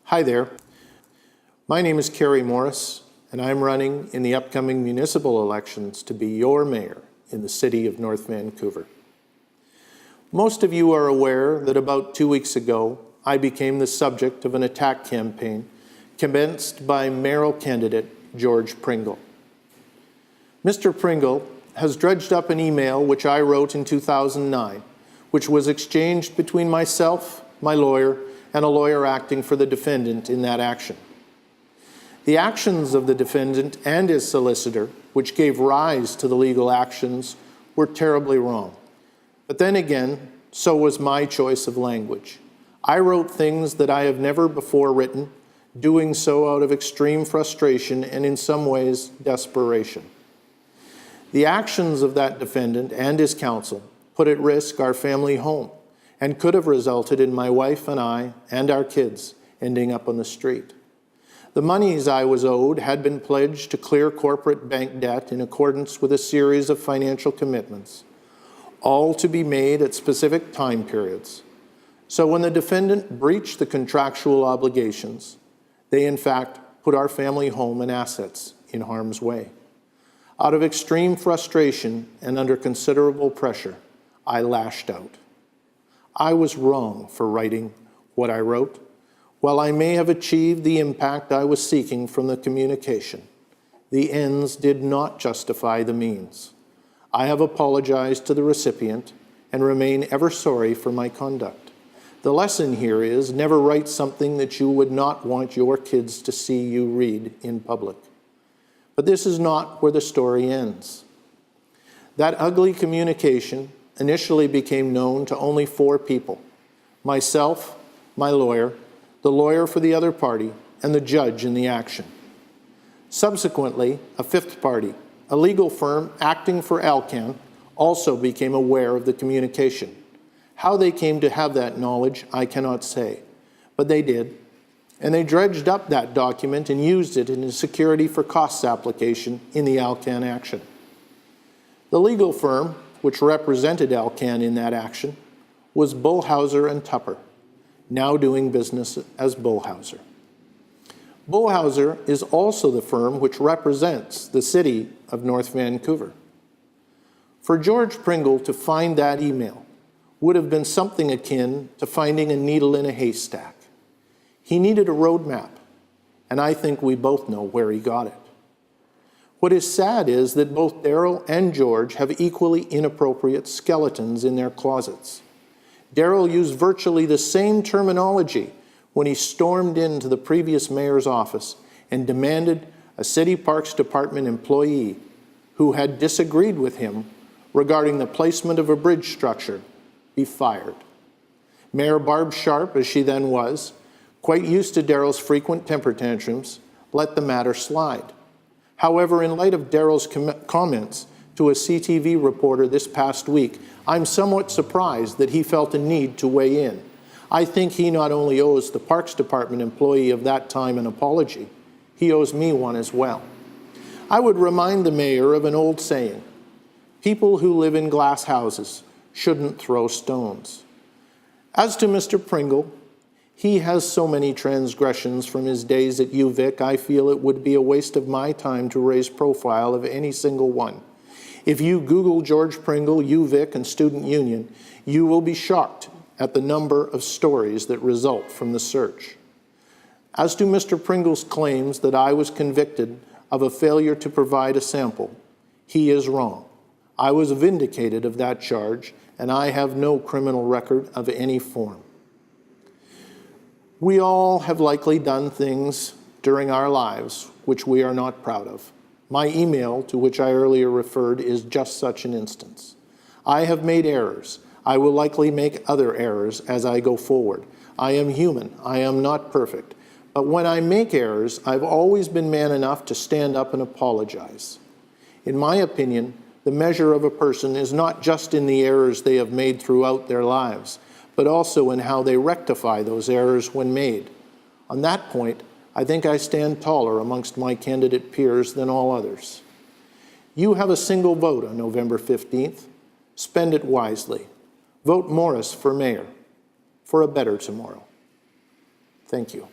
Hi there. My name is Kerry Morris, and I'm running in the upcoming municipal elections to be your mayor in the city of North Vancouver. Most of you are aware that about 2 weeks ago, I became the subject of an attack campaign commenced by mayoral candidate George Pringle. Mr. Pringle has dredged up an email which I wrote in 2009, which was exchanged between myself, my lawyer, and a lawyer acting for the defendant in that action. The actions of the defendant and his solicitor, which gave rise to the legal actions, were terribly wrong. But then again, so was my choice of language. I wrote things that I have never before written, doing so out of extreme frustration and in some ways desperation. The actions of that defendant and his counsel put at risk our family home and could have resulted in my wife and I and our kids ending up on the street. The monies I was owed had been pledged to clear corporate bank debt in accordance with a series of financial commitments, all to be made at specific time periods. So when the defendant breached the contractual obligations, they in fact put our family home and assets in harm's way. Out of extreme frustration and under considerable pressure, I lashed out. I was wrong for writing what I wrote. While I may have achieved the impact I was seeking from the communication, the ends did not justify the means. I have apologized to the recipient and remain ever sorry for my conduct. The lesson here is never write something that you would not want your kids to see you read in public. But this is not where the story ends. That ugly communication initially became known to only 4 people: myself, my lawyer, the lawyer for the other party, and the judge in the action. Subsequently, a 5th party, a legal firm acting for Alcan, also became aware of the communication. How they came to have that knowledge, I cannot say, but they did. And they dredged up that document and used it in a security for costs application in the Alcan action. The legal firm, which represented Alcan in that action, was Bullhauser and Tupper, now doing business as Bullhauser. Bullhauser is also the firm which represents the city of North Vancouver. For George Pringle to find that email would have been something akin to finding a needle in a haystack. He needed a roadmap, and I think we both know where he got it. What is sad is that both Daryl and George have equally inappropriate skeletons in their closets. Daryl used virtually the same terminology when he stormed into the previous mayor's office and demanded a City Parks Department employee who had disagreed with him regarding the placement of a bridge structure be fired. Mayor Barb Sharp, as she then was, quite used to Daryl's frequent temper tantrums, let the matter slide. However, in light of Daryl's comments to a CTV reporter this past week, I'm somewhat surprised that he felt a need to weigh in. I think he not only owes the Parks Department employee of that time an apology, he owes me one as well. I would remind the mayor of an old saying: people who live in glass houses shouldn't throw stones. As to Mr. Pringle, he has so many transgressions from his days at UVic, I feel it would be a waste of my time to raise profile of any single one. If you Google George Pringle, UVic, and Student Union, you will be shocked at the number of stories that result from the search. As to Mr. Pringle's claims that I was convicted of a failure to provide a sample, he is wrong. I was vindicated of that charge, and I have no criminal record of any form. We all have likely done things during our lives which we are not proud of. My email, to which I earlier referred, is just such an instance. I have made errors. I will likely make other errors as I go forward. I am human. I am not perfect. But when I make errors, I've always been man enough to stand up and apologize. In my opinion, the measure of a person is not just in the errors they have made throughout their lives, but also in how they rectify those errors when made. On that point, I think I stand taller amongst my candidate peers than all others. You have a single vote on November 15th. Spend it wisely. Vote Morris for mayor, for a better tomorrow. Thank you.